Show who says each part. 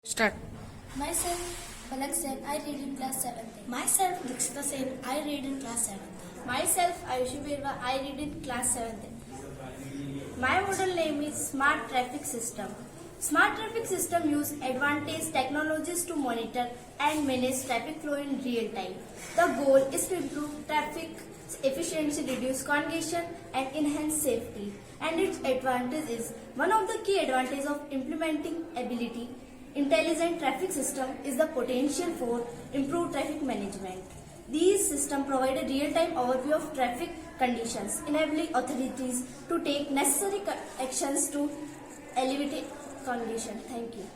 Speaker 1: Start.
Speaker 2: Myself, Palak Sen, I read in class 7th.
Speaker 3: Myself, Dikshita Sen, I read in class 7th.
Speaker 2: Myself, Ayushi Berwa, I read in class 7th.
Speaker 4: My model name is Smart Traffic System. Smart Traffic System use advanced technologies to monitor and manage traffic flow in real time. The goal is to improve traffic efficiency, reduce congestion and enhance safety. And its advantage is one of the key advantages of implementing ability intelligent traffic system is the potential for improved traffic management. These systems provide a real-time overview of traffic conditions, enabling authorities to take necessary actions to alleviate congestion. Thank you.